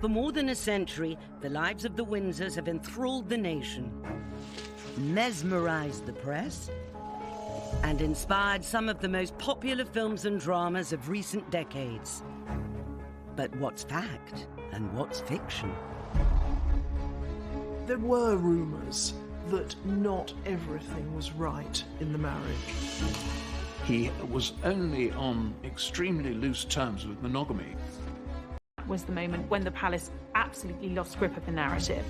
For more than a century, the lives of the Windsors have enthralled the nation, mesmerized the press, and inspired some of the most popular films and dramas of recent decades. But what's fact and what's fiction? There were rumours that not everything was right in the marriage. He was only on extremely loose terms with monogamy. Was the moment when the palace absolutely lost grip of the narrative.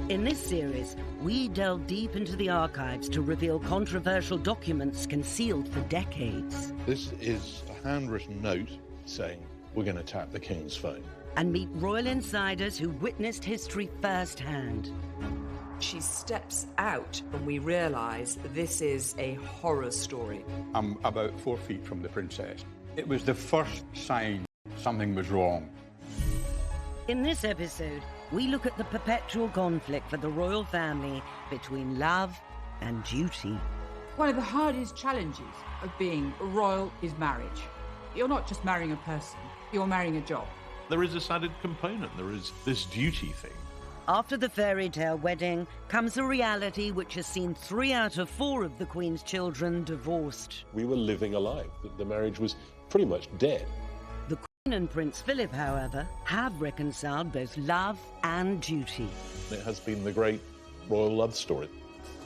In this series, we delve deep into the archives to reveal controversial documents concealed for decades. This is a handwritten note saying, we're going to tap the King's phone. And meet royal insiders who witnessed history firsthand. She steps out and we realise this is a horror story. I'm about 4 feet from the princess. It was the first sign something was wrong. In this episode, we look at the perpetual conflict for the royal family between love and duty. One of the hardest challenges of being royal is marriage. You're not just marrying a person, you're marrying a job. There is this added component, there is this duty thing. After the fairy tale wedding comes a reality which has seen 3 out of 4 of the Queen's children divorced. We were living a lie. The marriage was pretty much dead. The Queen and Prince Philip, however, have reconciled both love and duty. It has been the great royal love story.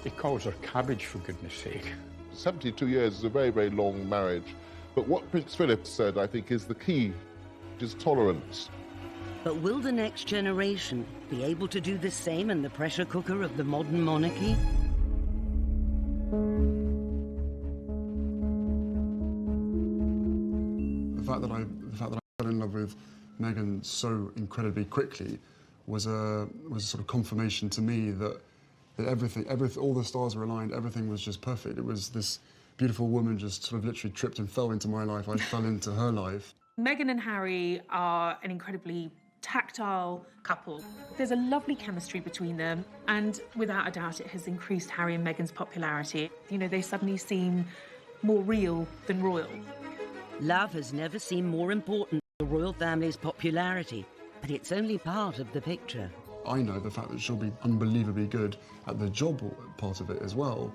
He calls her cabbage, for goodness sake. 72 years is a very, very long marriage. But what Prince Philip said, I think, is the key, is tolerance. But will the next generation be able to do the same in the pressure cooker of the modern monarchy? The fact that I fell in love with Meghan so incredibly quickly was a sort of confirmation to me that everything, all the stars were aligned, everything was just perfect. It was this beautiful woman just sort of literally tripped and fell into my life. I fell into her life. Meghan and Harry are an incredibly tactile couple. There's a lovely chemistry between them, and without a doubt it has increased Harry and Meghan's popularity. You know, they suddenly seem more real than royal. Love has never seemed more important to the royal family's popularity, but it's only part of the picture. I know the fact that she'll be unbelievably good at the job part of it as well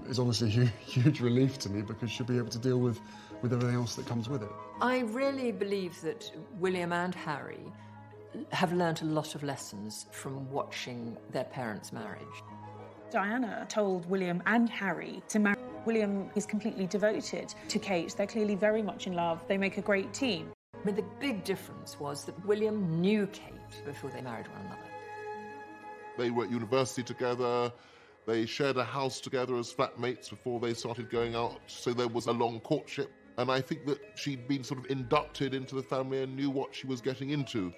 is obviously a huge relief to me, because she'll be able to deal with everything else that comes with it. I really believe that William and Harry have learnt a lot of lessons from watching their parents' marriage. Diana told William and Harry to marry. William is completely devoted to Kate. They're clearly very much in love. They make a great team. I mean, the big difference was that William knew Kate before they married one another. They were at university together. They shared a house together as flatmates before they started going out, so there was a long courtship. And I think that she'd been sort of inducted into the family and knew what she was getting into.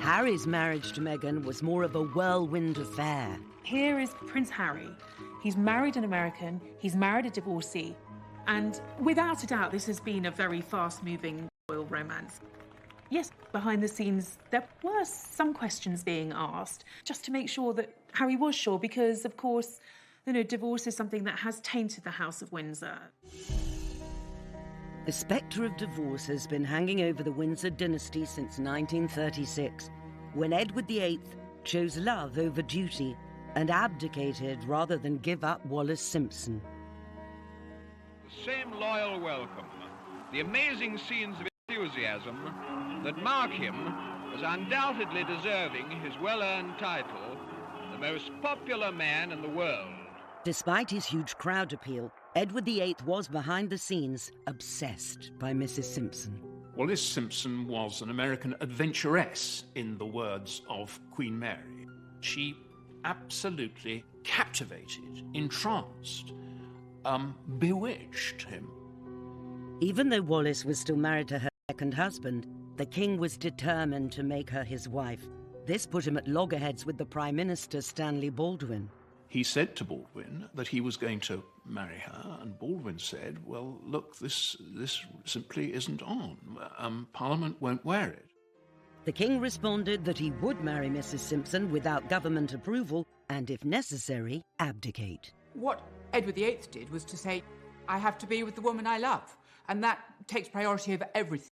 Harry's marriage to Meghan was more of a whirlwind affair. Here is Prince Harry. He's married an American, he's married a divorcee, and without a doubt this has been a very fast-moving royal romance. Yes, behind the scenes there were some questions being asked, just to make sure that Harry was sure, because of course, you know, divorce is something that has tainted the House of Windsor. The spectre of divorce has been hanging over the Windsor dynasty since 1936, when Edward VIII chose love over duty and abdicated rather than give up Wallis Simpson. The same loyal welcome, the amazing scenes of enthusiasm that mark him as undoubtedly deserving his well-earned title, the most popular man in the world. Despite his huge crowd appeal, Edward VIII was behind the scenes obsessed by Mrs. Simpson. Wallis Simpson was an American adventuress, in the words of Queen Mary. She absolutely captivated, entranced, bewitched him. Even though Wallis was still married to her second husband, the king was determined to make her his wife. This put him at loggerheads with the Prime Minister, Stanley Baldwin. He said to Baldwin that he was going to marry her, and Baldwin said, well, look, this simply isn't on. Parliament won't wear it. The king responded that he would marry Mrs. Simpson without government approval and, if necessary, abdicate. What Edward VIII did was to say, I have to be with the woman I love, and that takes priority over everything.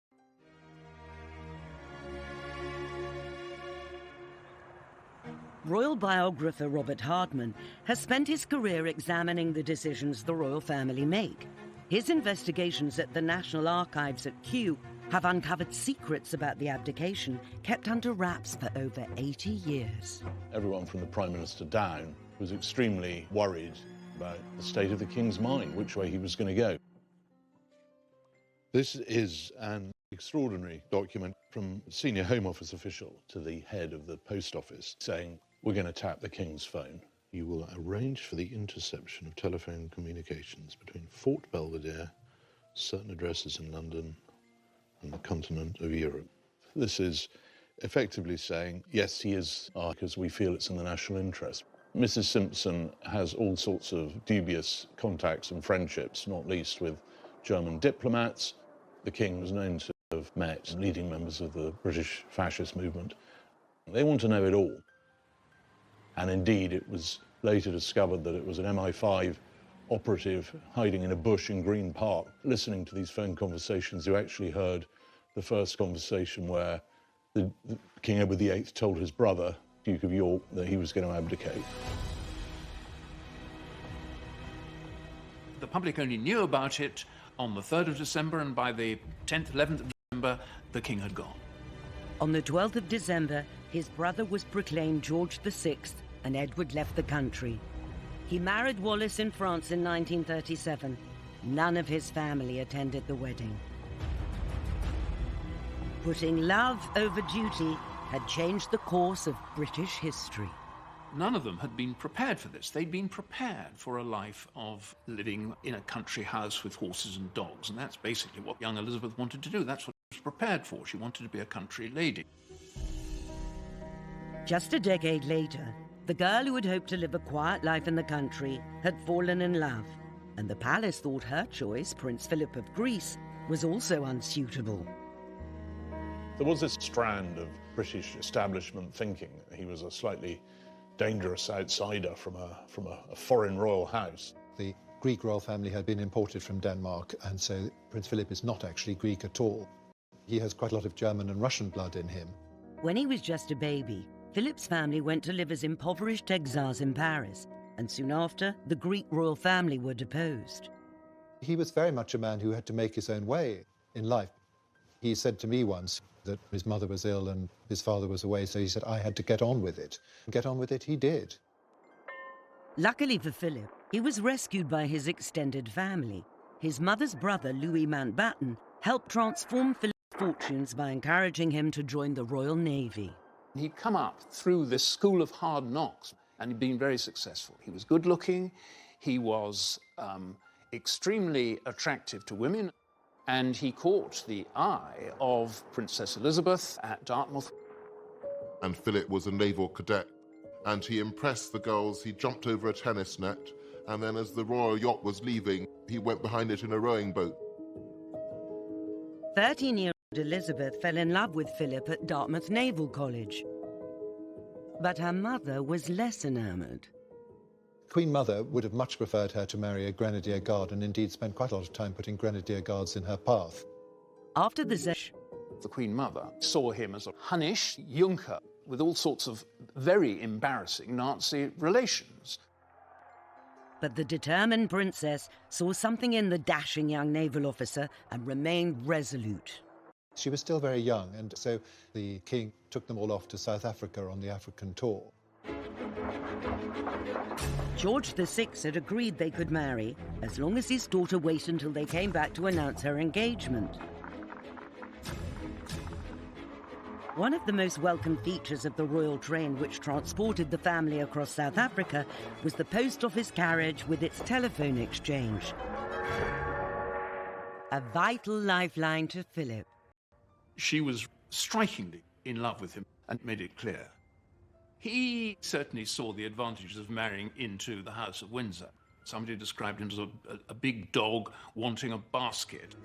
Royal biographer Robert Hardman has spent his career examining the decisions the royal family make. His investigations at the National Archives at Kew have uncovered secrets about the abdication kept under wraps for over 80 years. Everyone from the Prime Minister down was extremely worried about the state of the King's mind, which way he was going to go. This is an extraordinary document from a senior Home Office official to the head of the Post Office saying, we're going to tap the King's phone. You will arrange for the interception of telephone communications between Fort Belvedere, certain addresses in London, and the continent of Europe. This is effectively saying, yes, he is, because we feel it's in the national interest. Mrs. Simpson has all sorts of dubious contacts and friendships, not least with German diplomats. The King was known to have met leading members of the British fascist movement. They want to know it all. And indeed, it was later discovered that it was an MI5 operative hiding in a bush in Green Park, listening to these phone conversations, who actually heard the first conversation where the King Edward VIII told his brother, Duke of York, that he was going to abdicate. The public only knew about it on the 3rd of December, and by the 10th, 11th of December, the King had gone. On the 12th of December, his brother was proclaimed George VI, and Edward left the country. He married Wallis in France in 1937. None of his family attended the wedding. Putting love over duty had changed the course of British history. None of them had been prepared for this. They'd been prepared for a life of living in a country house with horses and dogs, and that's basically what young Elizabeth wanted to do. That's what she was prepared for. She wanted to be a country lady. Just a decade later, the girl who had hoped to live a quiet life in the country had fallen in love, and the palace thought her choice, Prince Philip of Greece, was also unsuitable. There was this strand of British establishment thinking that he was a slightly dangerous outsider from a foreign royal house. The Greek royal family had been imported from Denmark, and so Prince Philip is not actually Greek at all. He has quite a lot of German and Russian blood in him. When he was just a baby, Philip's family went to live as impoverished exiles in Paris, and soon after, the Greek royal family were deposed. He was very much a man who had to make his own way in life. He said to me once that his mother was ill and his father was away, so he said, I had to get on with it. And get on with it he did. Luckily for Philip, he was rescued by his extended family. His mother's brother, Louis Mountbatten, helped transform Philip's fortunes by encouraging him to join the Royal Navy. He'd come up through this school of hard knocks, and he'd been very successful. He was good-looking, he was extremely attractive to women, and he caught the eye of Princess Elizabeth at Dartmouth. And Philip was a naval cadet, and he impressed the girls. He jumped over a tennis net, and then as the royal yacht was leaving, he went behind it in a rowing boat. 13-year-old Elizabeth fell in love with Philip at Dartmouth Naval College. But her mother was less enamored. Queen Mother would have much preferred her to marry a Grenadier Guard, and indeed spent quite a lot of time putting Grenadier Guards in her path. After the Queen Mother saw him as a Hunnish Junker with all sorts of very embarrassing Nazi relations. But the determined princess saw something in the dashing young naval officer and remained resolute. She was still very young, and so the king took them all off to South Africa on the African tour. George VI had agreed they could marry as long as his daughter waited until they came back to announce her engagement. One of the most welcome features of the royal train which transported the family across South Africa was the post office carriage with its telephone exchange. A vital lifeline to Philip. She was strikingly in love with him and made it clear. He certainly saw the advantages of marrying into the House of Windsor. Somebody described him as a big dog wanting a basket.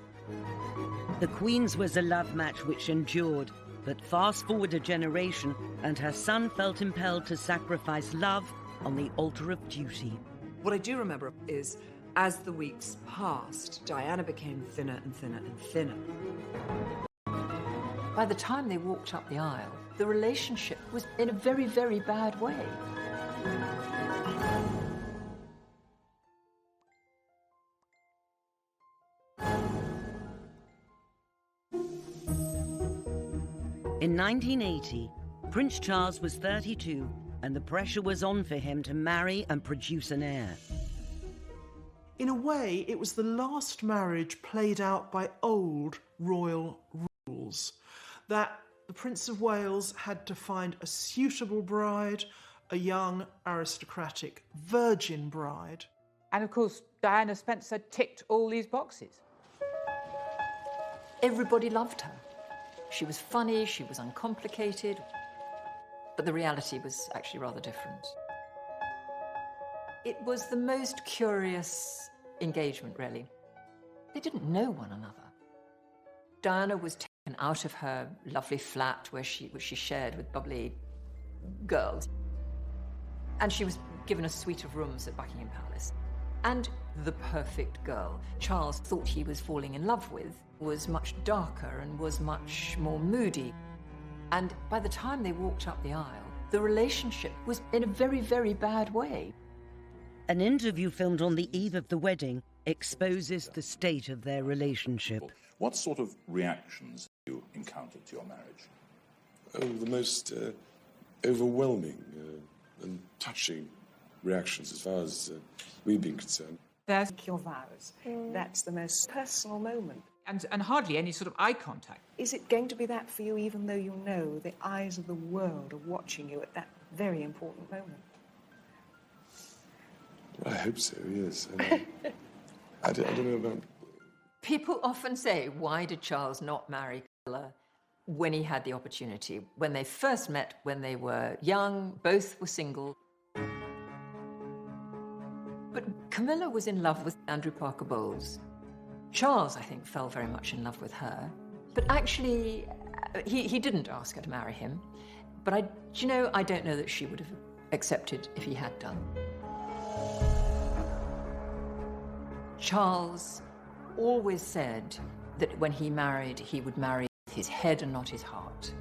The Queen's was a love match which endured, but fast forward a generation and her son felt impelled to sacrifice love on the altar of duty. What I do remember is, as the weeks passed, Diana became thinner and thinner and thinner. By the time they walked up the aisle, the relationship was in a very, very bad way. In 1980, Prince Charles was 32, and the pressure was on for him to marry and produce an heir. In a way, it was the last marriage played out by old royal rules, that the Prince of Wales had to find a suitable bride, a young, aristocratic, virgin bride. And of course, Diana Spencer ticked all these boxes. Everybody loved her. She was funny, she was uncomplicated, but the reality was actually rather different. It was the most curious engagement, really. They didn't know one another. Diana was taken out of her lovely flat which she shared with bubbly girls, and she was given a suite of rooms at Buckingham Palace. And the perfect girl Charles thought he was falling in love with was much darker and was much more moody. And by the time they walked up the aisle, the relationship was in a very, very bad way. An interview filmed on the eve of the wedding exposes the state of their relationship. What sort of reactions have you encountered to your marriage? Oh, the most overwhelming and touching reactions as far as we've been concerned. There's your vows. That's the most personal moment. And hardly any sort of eye contact. Is it going to be that for you, even though you know the eyes of the world are watching you at that very important moment? Well, I hope so, yes. I don't know about... People often say, why did Charles not marry Camilla when he had the opportunity? When they first met, when they were young, both were single. But Camilla was in love with Andrew Parker Bowles. Charles, I think, fell very much in love with her. But actually, he didn't ask her to marry him. But I don't know that she would have accepted if he had done. Charles always said that when he married, he would marry with his head and not his heart.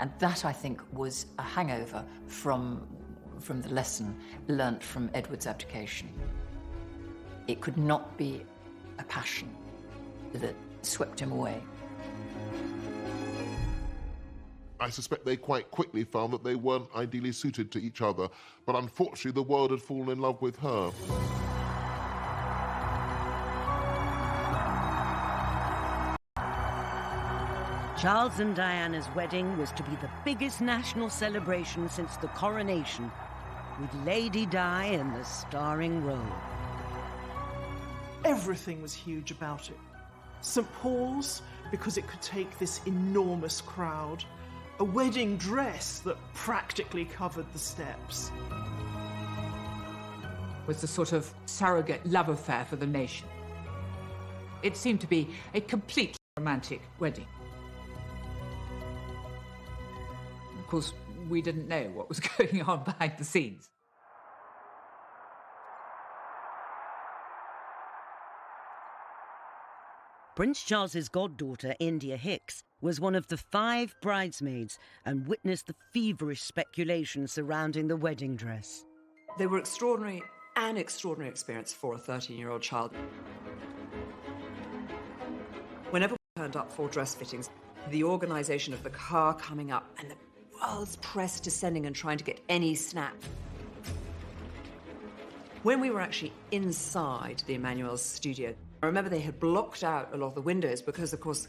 And that, I think, was a hangover from the lesson learnt from Edward's abdication. It could not be a passion that swept him away. I suspect they quite quickly found that they weren't ideally suited to each other, but unfortunately the world had fallen in love with her. Charles and Diana's wedding was to be the biggest national celebration since the coronation, with Lady Di in the starring role. Everything was huge about it. St. Paul's, because it could take this enormous crowd. A wedding dress that practically covered the steps. Was the sort of surrogate love affair for the nation. It seemed to be a completely romantic wedding. Of course, we didn't know what was going on behind the scenes. Prince Charles's goddaughter, India Hicks, was one of the 5 bridesmaids and witnessed the feverish speculation surrounding the wedding dress. They were extraordinary, an extraordinary experience for a 13-year-old child. Whenever we turned up for dress fittings, the organisation of the car coming up and the world's press descending and trying to get any snap. When we were actually inside the Emmanuel's studio, I remember they had blocked out a lot of the windows because, of course,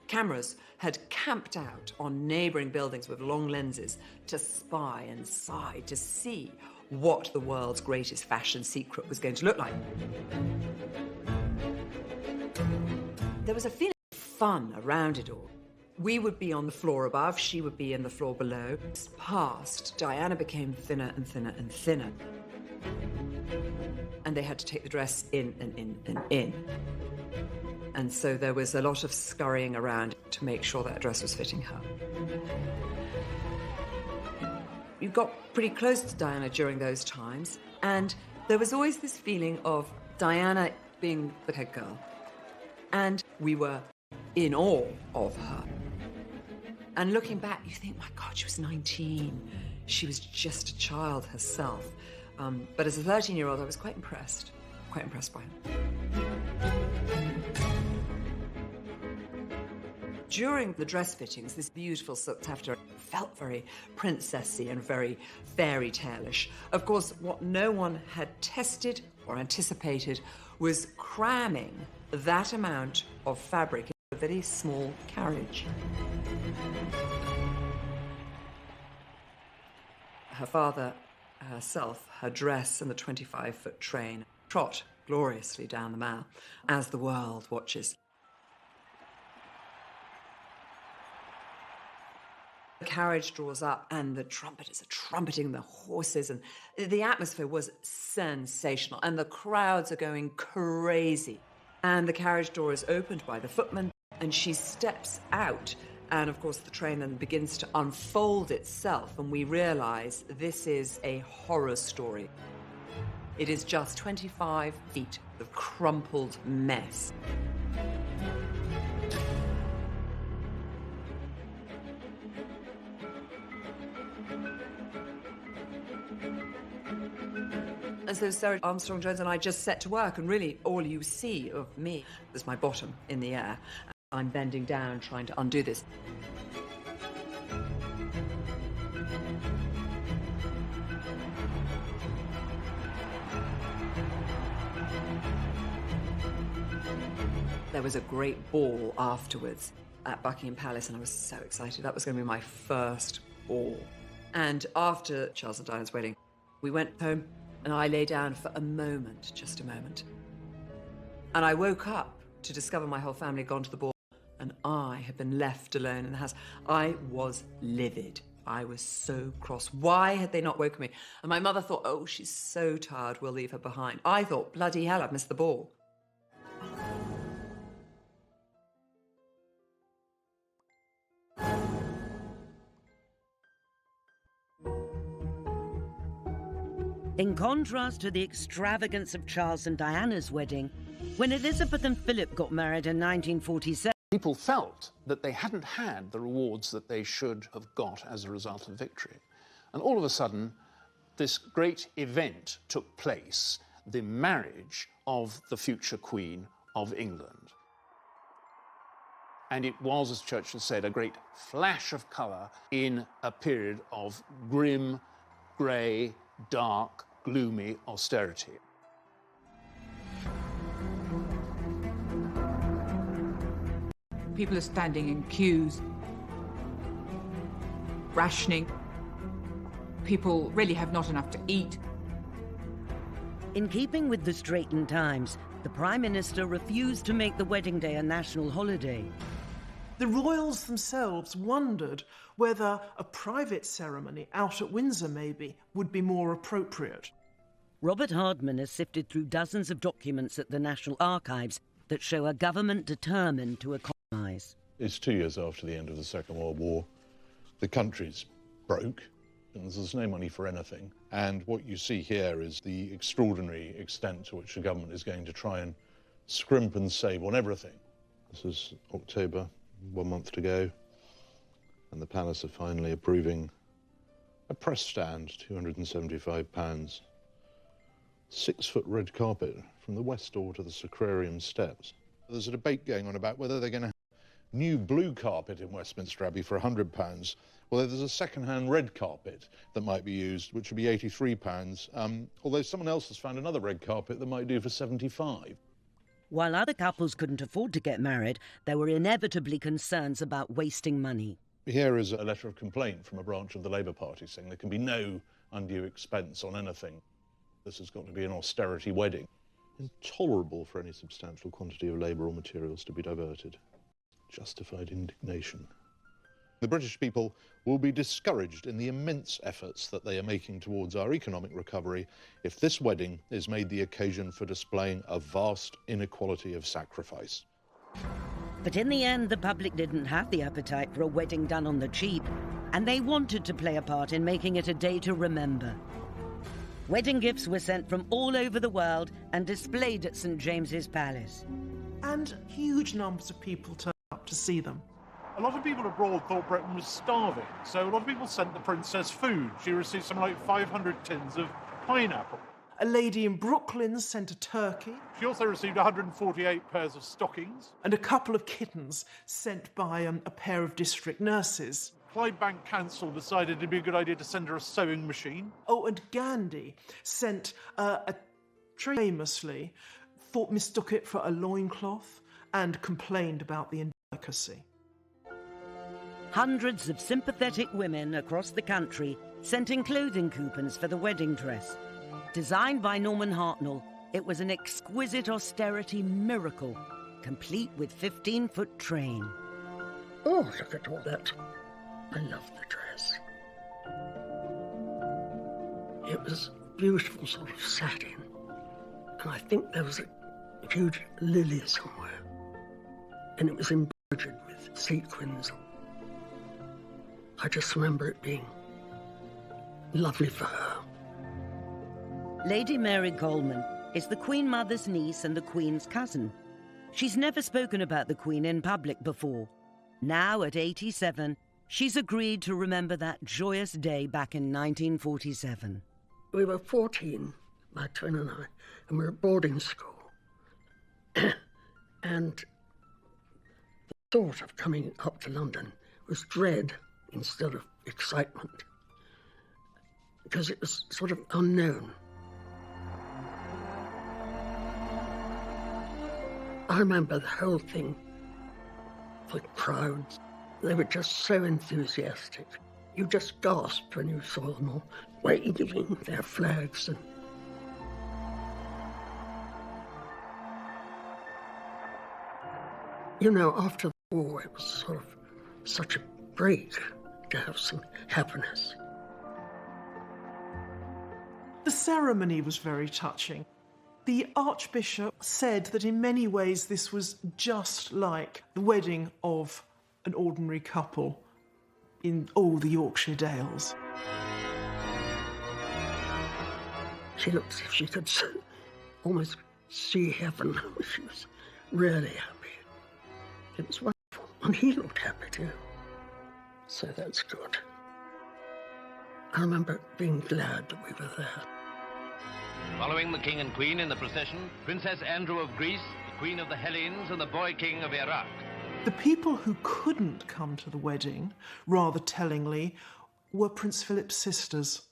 cameras had camped out on neighbouring buildings with long lenses to spy inside to see what the world's greatest fashion secret was going to look like. There was a feeling of fun around it all. We would be on the floor above, she would be in the floor below. Past, Diana became thinner and thinner and thinner. And they had to take the dress in and in and in. And so there was a lot of scurrying around to make sure that dress was fitting her. You got pretty close to Diana during those times, and there was always this feeling of Diana being the head girl. And we were in awe of her. And looking back, you think, my God, she was 19. She was just a child herself. But as a 13-year-old, I was quite impressed by her. During the dress fittings, this beautiful silk taffeta felt very princessy and very fairy tale-ish. Of course, what no one had tested or anticipated was cramming that amount of fabric in a very small carriage. Her father, herself, her dress and the 25-foot train trot gloriously down the Mall as the world watches. The carriage draws up and the trumpeters are trumpeting the horses, and the atmosphere was sensational and the crowds are going crazy. And the carriage door is opened by the footman and she steps out, and of course the train then begins to unfold itself and we realise this is a horror story. It is just 25 feet of crumpled mess. And so Sarah Armstrong-Jones and I just set to work, and really all you see of me is my bottom in the air. I'm bending down trying to undo this. There was a great ball afterwards at Buckingham Palace, and I was so excited. That was going to be my first ball. And after Charles and Diana's wedding, we went home, and I lay down for a moment, just a moment. And I woke up to discover my whole family had gone to the ball, and I had been left alone in the house. I was livid. I was so cross. Why had they not woken me? And my mother thought, oh, she's so tired, we'll leave her behind. I thought, bloody hell, I've missed the ball. In contrast to the extravagance of Charles and Diana's wedding, when Elizabeth and Philip got married in 1947, people felt that they hadn't had the rewards that they should have got as a result of victory. And all of a sudden, this great event took place, the marriage of the future Queen of England. And it was, as Churchill said, a great flash of colour in a period of grim, grey, dark, gloomy austerity. People are standing in queues, rationing. People really have not enough to eat. in keeping with the straitened times, the Prime Minister refused to make the wedding day a national holiday. The royals themselves wondered whether a private ceremony out at Windsor, maybe, would be more appropriate. Robert Hardman has sifted through dozens of documents at the National Archives that show a government determined to economise. It's 2 years after the end of the Second World War. The country's broke, and there's no money for anything. And what you see here is the extraordinary extent to which the government is going to try and scrimp and save on everything. This is October, 1 month to go, and the Palace are finally approving a press stand, £275. 6-foot red carpet from the west door to the Sacrarium steps. There's a debate going on about whether they're going to have new blue carpet in Westminster Abbey for £100. Well, there's a second-hand red carpet that might be used, which would be £83, although someone else has found another red carpet that might do for £75. While other couples couldn't afford to get married, there were inevitably concerns about wasting money. Here is a letter of complaint from a branch of the Labour Party saying there can be no undue expense on anything. This has got to be an austerity wedding. Intolerable for any substantial quantity of labour or materials to be diverted. Justified indignation. The British people will be discouraged in the immense efforts that they are making towards our economic recovery if this wedding is made the occasion for displaying a vast inequality of sacrifice. But in the end, the public didn't have the appetite for a wedding done on the cheap, and they wanted to play a part in making it a day to remember. Wedding gifts were sent from all over the world and displayed at St. James's Palace. And huge numbers of people turned up to see them. A lot of people abroad thought Britain was starving, so a lot of people sent the princess food. She received something like 500 tins of pineapple. A lady in Brooklyn sent a turkey. She also received 148 pairs of stockings. And a couple of kittens sent by a pair of district nurses. Clydebank Council decided it'd be a good idea to send her a sewing machine. Oh, and Gandhi sent a tree famously, mistook it for a loincloth and complained about the indelicacy. Hundreds of sympathetic women across the country sent in clothing coupons for the wedding dress. Designed by Norman Hartnell, it was an exquisite austerity miracle, complete with 15-foot train. Oh, look at all that. I love the dress. It was beautiful sort of satin, and I think there was a huge lily somewhere, and it was embroidered with sequins. I just remember it being lovely for her. Lady Mary Coleman is the Queen Mother's niece and the Queen's cousin. She's never spoken about the Queen in public before. Now, at 87, she's agreed to remember that joyous day back in 1947. We were 14, my twin and I, and we were at boarding school. And the thought of coming up to London was dread instead of excitement, because it was sort of unknown. I remember the whole thing, the crowds, they were just so enthusiastic. You just gasped when you saw them all waving their flags. And you know, after the war, it was sort of such a break to have some happiness. The ceremony was very touching. The Archbishop said that in many ways this was just like the wedding of an ordinary couple in all the Yorkshire Dales. She looked as if she could almost see heaven. She was really happy. It was wonderful. And he looked happy too. So that's good. I remember being glad that we were there. Following the King and Queen in the procession, Princess Andrew of Greece, the Queen of the Hellenes, and the Boy King of Iraq. The people who couldn't come to the wedding, rather tellingly, were Prince Philip's sisters,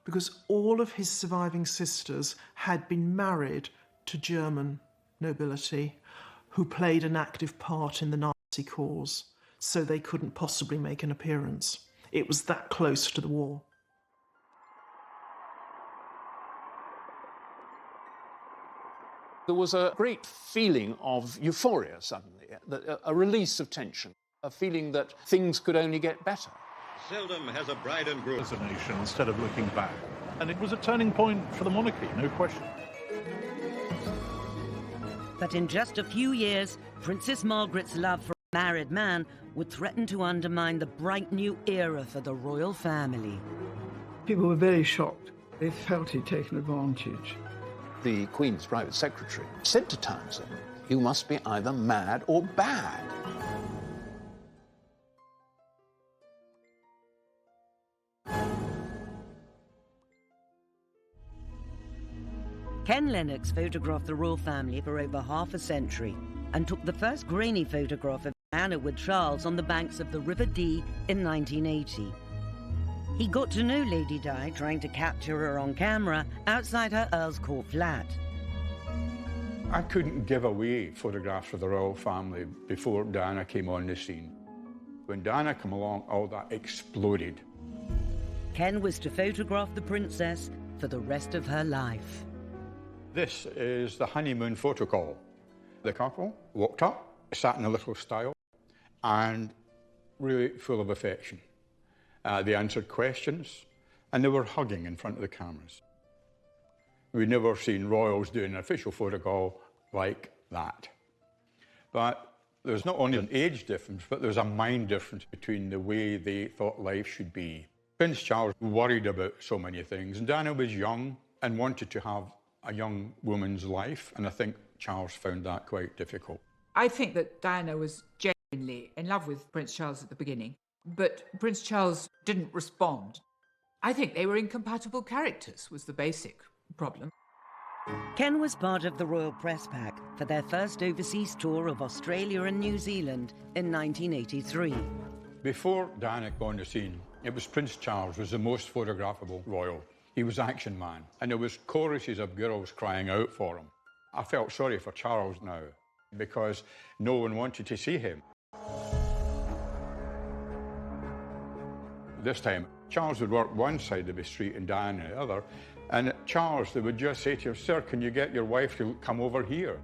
because all of his surviving sisters had been married to German nobility who played an active part in the Nazi cause, so they couldn't possibly make an appearance. It was that close to the war. There was a great feeling of euphoria suddenly, a release of tension, a feeling that things could only get better. Seldom has a bride and groom as a nation instead of looking back. And it was a turning point for the monarchy, no question. But in just a few years, Princess Margaret's love for a married man would threaten to undermine the bright new era for the royal family. People were very shocked. They felt he'd taken advantage. The Queen's private secretary said to Townsend, "You must be either mad or bad." Ken Lennox photographed the royal family for over half a century and took the first grainy photograph of Diana with Charles on the banks of the River Dee in 1980. He got to know Lady Di trying to capture her on camera outside her Earl's Court flat. I couldn't give away photographs of the royal family before Diana came on the scene. When Diana came along, all that exploded. Ken was to photograph the princess for the rest of her life. This is the honeymoon photo call. The couple walked up, sat in a little stile, and really full of affection. They answered questions, and they were hugging in front of the cameras. We'd never seen royals doing an official photo call like that. But there's not only an age difference, but there's a mind difference between the way they thought life should be. Prince Charles worried about so many things, and Diana was young and wanted to have a young woman's life, and I think Charles found that quite difficult. I think that Diana was genuinely genuinely in love with Prince Charles at the beginning, but Prince Charles didn't respond. I think they were incompatible characters, was the basic problem. Ken was part of the Royal Press Pack for their first overseas tour of Australia and New Zealand in 1983. Before Diana got on the scene, it was Prince Charles was the most photographable royal. He was action man, and there was choruses of girls crying out for him. I felt sorry for Charles now, because no one wanted to see him. This time, Charles would work one side of the street and Diana the other, and Charles, they would just say to him, "Sir, can you get your wife to come over here?"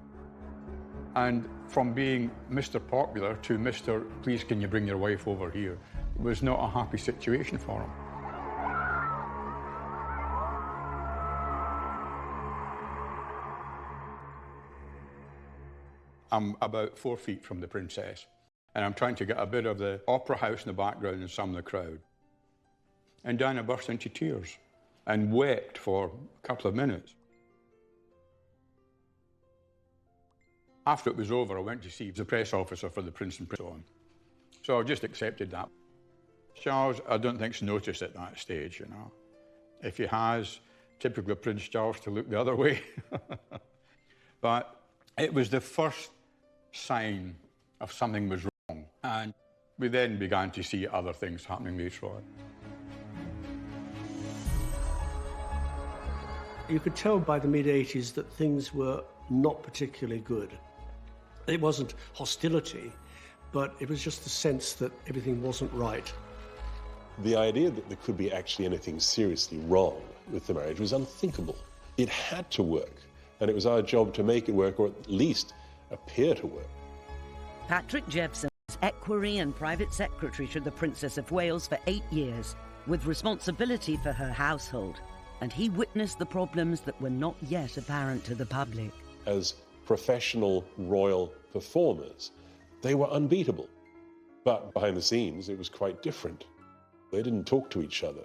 And from being Mr. Popular to Mr. "Please, can you bring your wife over here?" It was not a happy situation for him. I'm about 4 feet from the princess, and I'm trying to get a bit of the opera house in the background and some of the crowd. And Diana burst into tears and wept for a couple of minutes. After it was over, I went to see the press officer for the Prince and Princess on. So I just accepted that. Charles, I don't think's noticed at that stage, you know. If he has, typical of Prince Charles to look the other way. But it was the first sign of something was wrong. And we then began to see other things happening later on. You could tell by the mid-80s that things were not particularly good. It wasn't hostility, but it was just the sense that everything wasn't right. The idea that there could be actually anything seriously wrong with the marriage was unthinkable. It had to work, and it was our job to make it work, or at least appear to work. Patrick Jeffson was equerry and private secretary to the Princess of Wales for 8 years, with responsibility for her household, and he witnessed the problems that were not yet apparent to the public. As professional royal performers, they were unbeatable. But behind the scenes, it was quite different. They didn't talk to each other.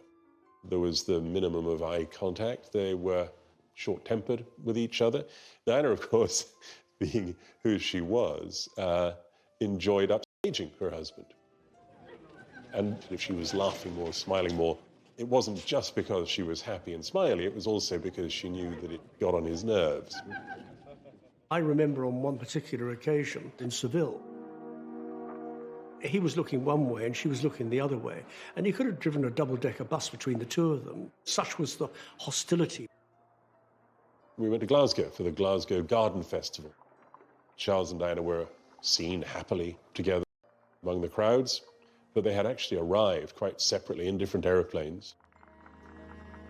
There was the minimum of eye contact. They were short-tempered with each other. Diana, of course, being who she was, enjoyed upstaging her husband. And if she was laughing more, smiling more, it wasn't just because she was happy and smiley, it was also because she knew that it got on his nerves. I remember on one particular occasion in Seville, he was looking one way and she was looking the other way, and he could have driven a double-decker bus between the two of them. Such was the hostility. We went to Glasgow for the Glasgow Garden Festival. Charles and Diana were seen happily together among the crowds, but they had actually arrived quite separately in different aeroplanes.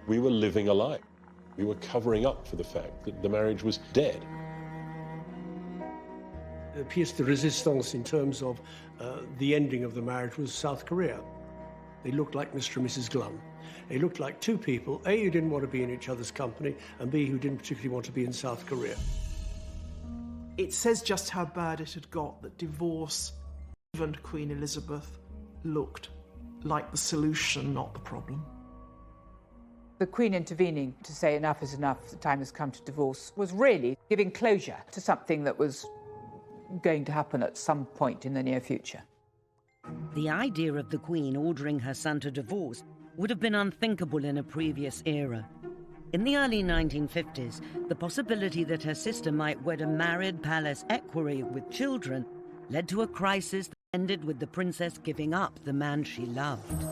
We were living a lie. We were covering up for the fact that the marriage was dead. The pièce de résistance in terms of the ending of the marriage was South Korea. They looked like Mr. and Mrs. Glum. They looked like two people, A, who didn't want to be in each other's company, and B, who didn't particularly want to be in South Korea. It says just how bad it had got that divorce, even Queen Elizabeth, looked like the solution, not the problem. The Queen intervening to say enough is enough, the time has come to divorce, was really giving closure to something that was going to happen at some point in the near future. The idea of the Queen ordering her son to divorce would have been unthinkable in a previous era. In the early 1950s, the possibility that her sister might wed a married palace equerry with children led to a crisis that ended with the princess giving up the man she loved.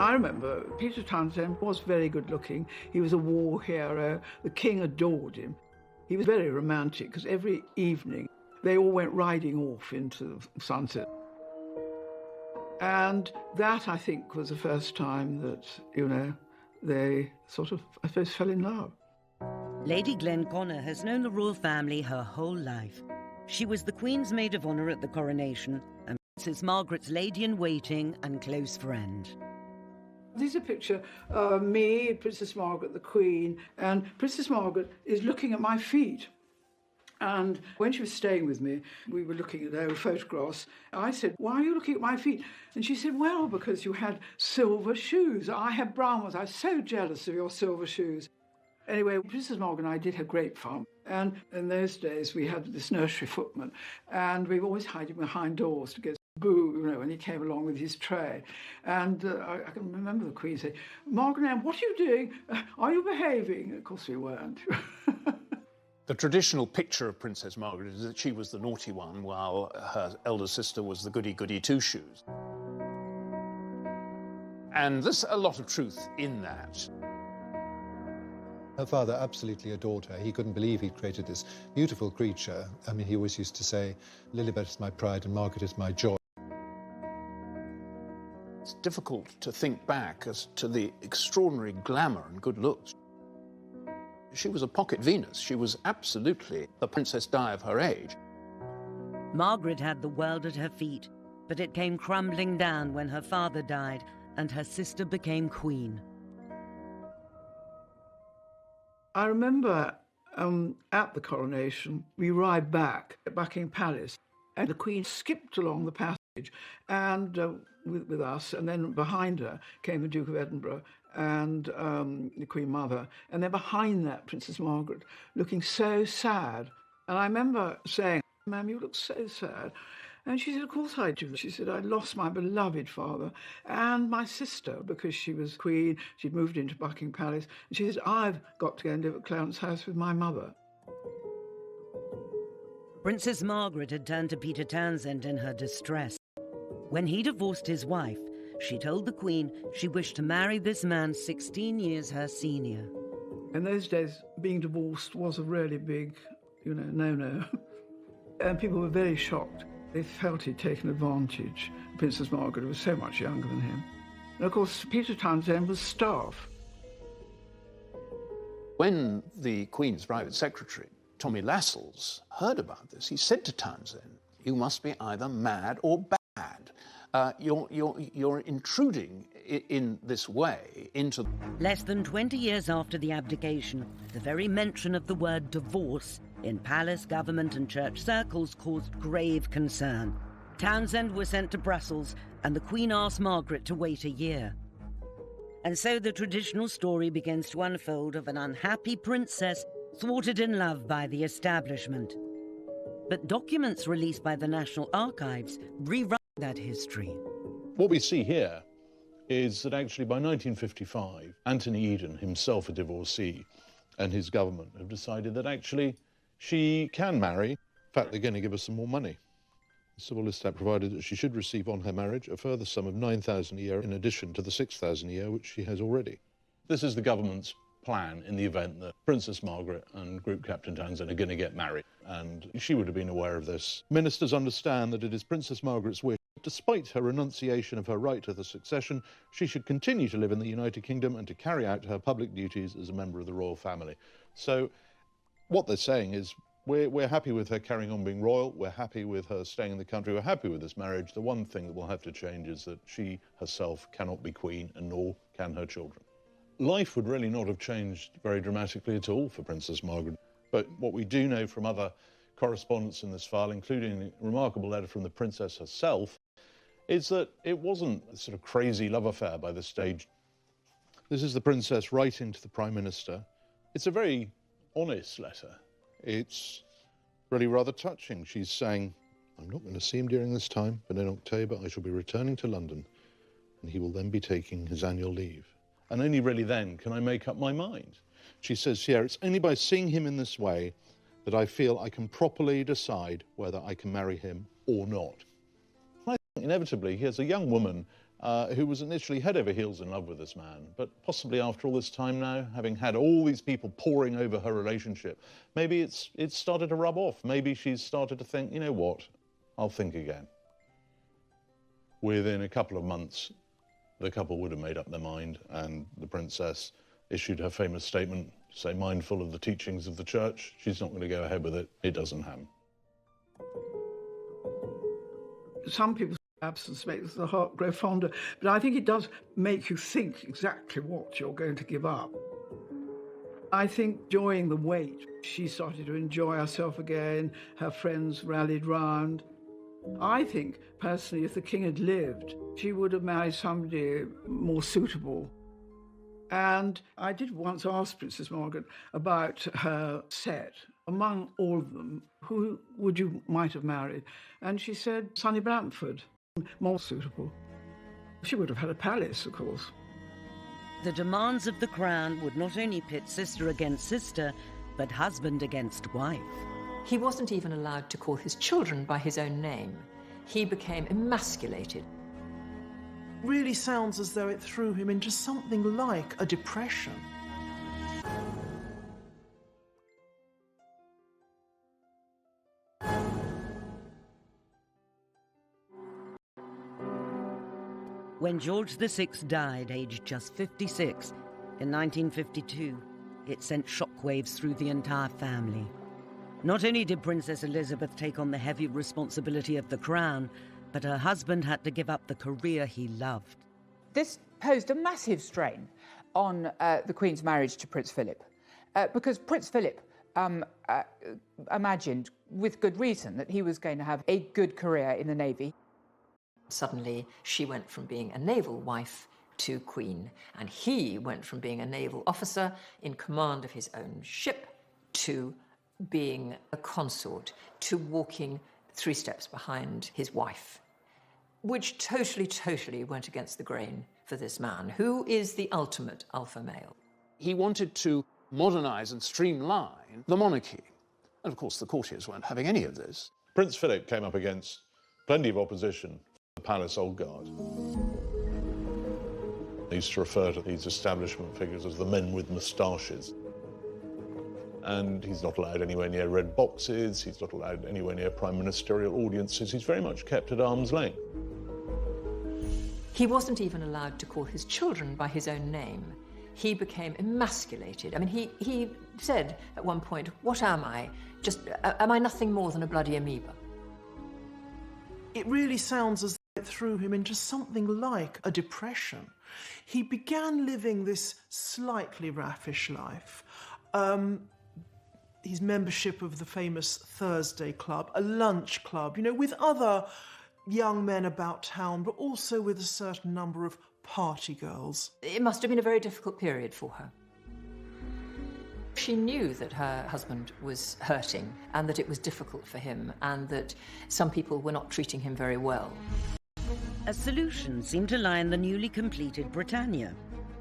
I remember Peter Townsend was very good looking. He was a war hero. The king adored him. He was very romantic because every evening they all went riding off into the sunset. And that, I think, was the first time that, you know, they sort of, I suppose, fell in love. Lady Glenconner has known the royal family her whole life. She was the Queen's maid of honour at the coronation and Princess Margaret's lady-in-waiting and close friend. This is a picture of me, Princess Margaret, the Queen, and Princess Margaret is looking at my feet. And when she was staying with me, we were looking at their photographs. I said, "Why are you looking at my feet?" And she said, "Well, because you had silver shoes. I had brown ones. I was so jealous of your silver shoes." Anyway, Princess Margaret and I did have great fun. And in those days, we had this nursery footman, and we were always hiding behind doors to get boo, you know, when he came along with his tray. And I can remember the Queen saying, "Margaret Anne, what are you doing? Are you behaving?" Of course we weren't. The traditional picture of Princess Margaret is that she was the naughty one, while her elder sister was the goody-goody two-shoes. And there's a lot of truth in that. Her father absolutely adored her. He couldn't believe he'd created this beautiful creature. I mean, he always used to say, "Lilibet is my pride and Margaret is my joy." It's difficult to think back as to the extraordinary glamour and good looks. She was a pocket Venus. She was absolutely the Princess Di of her age. Margaret had the world at her feet, but it came crumbling down when her father died and her sister became queen. I remember at the coronation, we arrived back at Buckingham Palace, and the Queen skipped along the passage and with us, and then behind her came the Duke of Edinburgh and the Queen Mother, and then behind that, Princess Margaret, looking so sad. And I remember saying, "Ma'am, you look so sad." And she said, "Of course I do." She said, "I lost my beloved father and my sister because she was queen. She'd moved into Buckingham Palace." And she said, "I've got to go and live at Clarence House with my mother." Princess Margaret had turned to Peter Townsend in her distress. When he divorced his wife, she told the Queen she wished to marry this man 16 years her senior. In those days, being divorced was a really big, no-no. And people were very shocked. They felt he'd taken advantage. Princess Margaret was so much younger than him. And of course, Peter Townsend was staff. When the Queen's private secretary, Tommy Lascelles, heard about this, he said to Townsend, "You must be either mad or bad. You're intruding in this way into..." Less than 20 years after the abdication, the very mention of the word divorce in palace, government and church circles caused grave concern. Townsend was sent to Brussels, and the Queen asked Margaret to wait a year. And so the traditional story begins to unfold of an unhappy princess thwarted in love by the establishment. But documents released by the National Archives rewrite that history. What we see here is that actually by 1955, Anthony Eden, himself a divorcee, and his government have decided that actually she can marry. In fact, they're going to give her some more money. The Civil List Act provided that she should receive on her marriage a further sum of £9,000 a year in addition to the £6,000 a year which she has already. This is the government's plan in the event that Princess Margaret and Group Captain Townsend are going to get married, and she would have been aware of this. Ministers understand that it is Princess Margaret's wish, despite her renunciation of her right to the succession, she should continue to live in the United Kingdom and to carry out her public duties as a member of the royal family. So what they're saying is, we're happy with her carrying on being royal, we're happy with her staying in the country, we're happy with this marriage. The one thing that will have to change is that she herself cannot be queen, and nor can her children. Life would really not have changed very dramatically at all for Princess Margaret. But what we do know from other correspondence in this file, including a remarkable letter from the princess herself, is that it wasn't a sort of crazy love affair by this stage. This is the princess writing to the Prime Minister. It's a very honest letter. It's really rather touching. She's saying, "I'm not going to see him during this time, but in October I shall be returning to London, and he will then be taking his annual leave. And only really then can I make up my mind." She says here, "It's only by seeing him in this way that I feel I can properly decide whether I can marry him or not." I think inevitably here's a young woman who was initially head over heels in love with this man, but possibly after all this time now, having had all these people poring over her relationship, maybe it's started to rub off. Maybe she's started to think, you know what, I'll think again. Within a couple of months, the couple would have made up their mind, and the princess issued her famous statement, say, mindful of the teachings of the church. She's not going to go ahead with it. It doesn't happen. Some people's absence makes the heart grow fonder, but I think it does make you think exactly what you're going to give up. I think enjoying the wait, she started to enjoy herself again, her friends rallied round. I think, personally, if the king had lived, she would have married somebody more suitable. And I did once ask Princess Margaret about her set. Among all of them, who would you might have married? And she said, Sonny Bamford. more suitable. She would have had a palace, of course. The demands of the crown would not only pit sister against sister, but husband against wife. He wasn't even allowed to call his children by his own name. He became emasculated. Really sounds as though it threw him into something like a depression. When George VI died, aged just 56, in 1952, it sent shockwaves through the entire family. Not only did Princess Elizabeth take on the heavy responsibility of the crown, but her husband had to give up the career he loved. This posed a massive strain on the Queen's marriage to Prince Philip, because Prince Philip imagined, with good reason, that he was going to have a good career in the Navy. Suddenly, she went from being a naval wife to queen, and he went from being a naval officer in command of his own ship to being a consort, to walking 3 steps behind his wife, which totally went against the grain for this man, who is the ultimate alpha male. He wanted to modernise and streamline the monarchy. And of course, the courtiers weren't having any of this. Prince Philip came up against plenty of opposition. The Palace Old Guard. They used to refer to these establishment figures as the men with moustaches. And he's not allowed anywhere near red boxes, he's not allowed anywhere near prime ministerial audiences, he's very much kept at arm's length. He wasn't even allowed to call his children by his own name. He became emasculated. I mean, he said at one point, "What am I? Am I nothing more than a bloody amoeba?" It really sounds as though it threw him into something like a depression. He began living this slightly raffish life. His membership of the famous Thursday Club, a lunch club, with other young men about town, but also with a certain number of party girls. It must have been a very difficult period for her. She knew that her husband was hurting and that it was difficult for him and that some people were not treating him very well. A solution seemed to lie in the newly completed Britannia.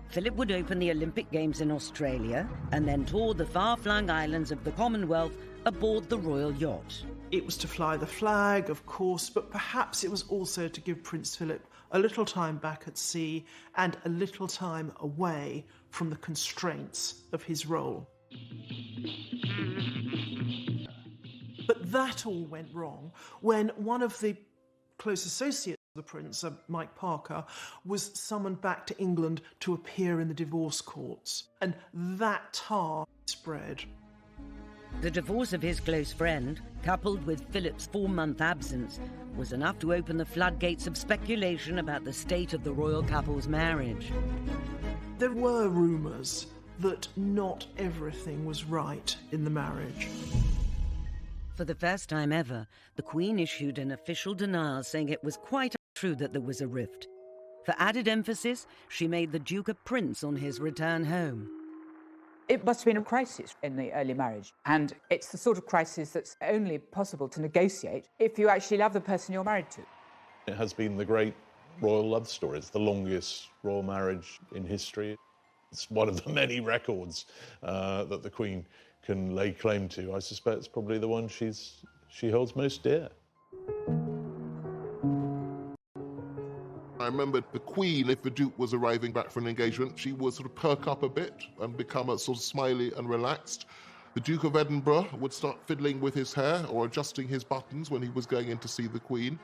Philip would open the Olympic Games in Australia and then tour the far-flung islands of the Commonwealth aboard the royal yacht. It was to fly the flag, of course, but perhaps it was also to give Prince Philip a little time back at sea and a little time away from the constraints of his role. But that all went wrong when one of the close associates of the prince, Mike Parker, was summoned back to England to appear in the divorce courts, and that tar spread. The divorce of his close friend, coupled with Philip's 4-month absence, was enough to open the floodgates of speculation about the state of the royal couple's marriage. There were rumours that not everything was right in the marriage. For the first time ever, the Queen issued an official denial saying it was quite untrue that there was a rift. For added emphasis, she made the Duke a prince on his return home. It must have been a crisis in the early marriage, and it's the sort of crisis that's only possible to negotiate if you actually love the person you're married to. It has been the great royal love story. It's the longest royal marriage in history. It's one of the many records that the Queen can lay claim to. I suspect it's probably the one she holds most dear. I remember the Queen, if the Duke was arriving back from an engagement, she would sort of perk up a bit and become a sort of smiley and relaxed. The Duke of Edinburgh would start fiddling with his hair or adjusting his buttons when he was going in to see the Queen.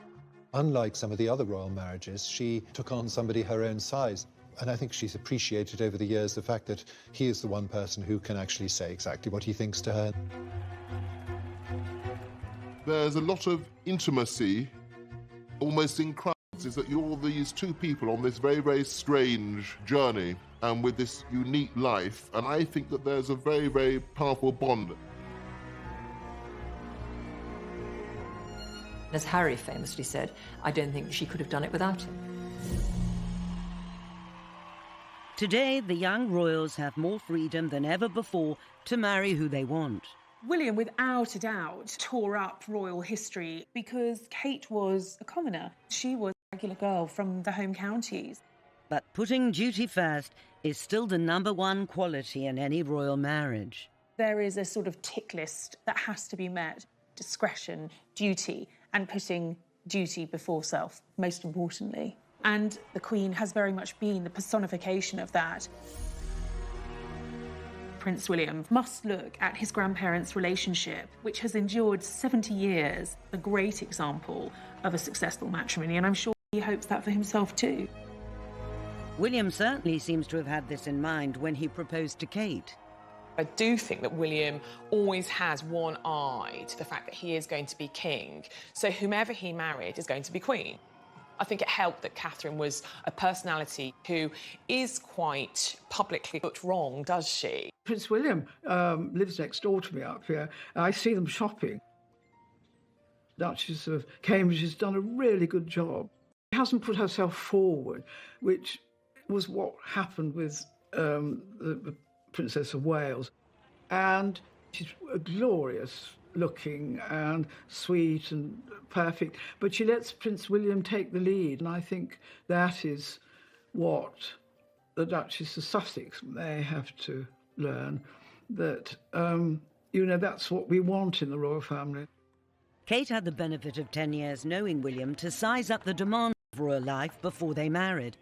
Unlike some of the other royal marriages, she took on somebody her own size. And I think she's appreciated over the years the fact that he is the one person who can actually say exactly what he thinks to her. There's a lot of intimacy, almost in crowds, is that you're these two people on this very, very strange journey and with this unique life. And I think that there's a very, very powerful bond. As Harry famously said, I don't think she could have done it without him. Today, the young royals have more freedom than ever before to marry who they want. William, without a doubt, tore up royal history because Kate was a commoner. She was regular girl from the home counties. But putting duty first is still the #1 quality in any royal marriage. There is a sort of tick list that has to be met. Discretion, duty, and putting duty before self, most importantly. And the Queen has very much been the personification of that. Prince William must look at his grandparents' relationship, which has endured 70 years, a great example of a successful matrimony, and I'm sure he hopes that for himself too. William certainly seems to have had this in mind when he proposed to Kate. I do think that William always has one eye to the fact that he is going to be king, so whomever he married is going to be queen. I think it helped that Catherine was a personality who is quite publicly put wrong, does she? Prince William lives next door to me up here. I see them shopping. Duchess of Cambridge has done a really good job. She hasn't put herself forward, which was what happened with the Princess of Wales. And she's a glorious looking and sweet and perfect, but she lets Prince William take the lead, and I think that is what the Duchess of Sussex may have to learn, that, that's what we want in the royal family. Kate had the benefit of 10 years knowing William to size up the demands of royal life before they married.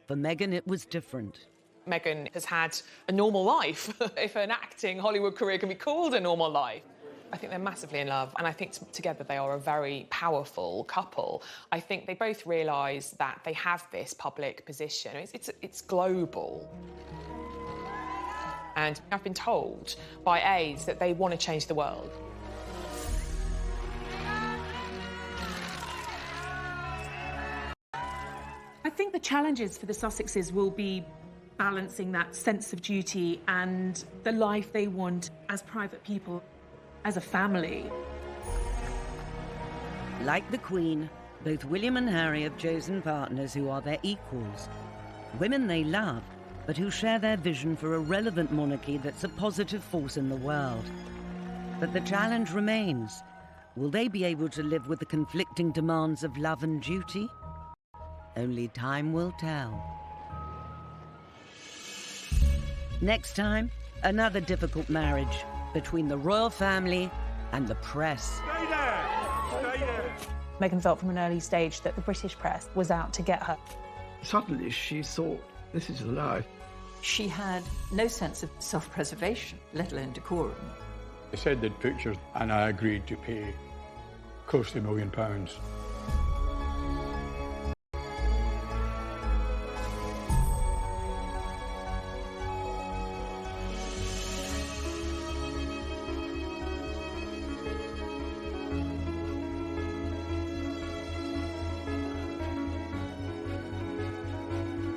For Meghan, it was different. Meghan has had a normal life, if an acting Hollywood career can be called a normal life. I think they're massively in love, and I think together they are a very powerful couple. I think they both realise that they have this public position. It's global. And I've been told by aides that they want to change the world. I think the challenges for the Sussexes will be balancing that sense of duty and the life they want as private people, as a family. Like the Queen, both William and Harry have chosen partners who are their equals. Women they love, but who share their vision for a relevant monarchy that's a positive force in the world. But the challenge remains. Will they be able to live with the conflicting demands of love and duty? Only time will tell. Next time, another difficult marriage between the royal family and the press. Stay there! Stay there! Meghan felt from an early stage that the British press was out to get her. Suddenly she thought, this is a lie. She had no sense of self-preservation, let alone decorum. They said they'd pictures, and I agreed to pay close to £1 million.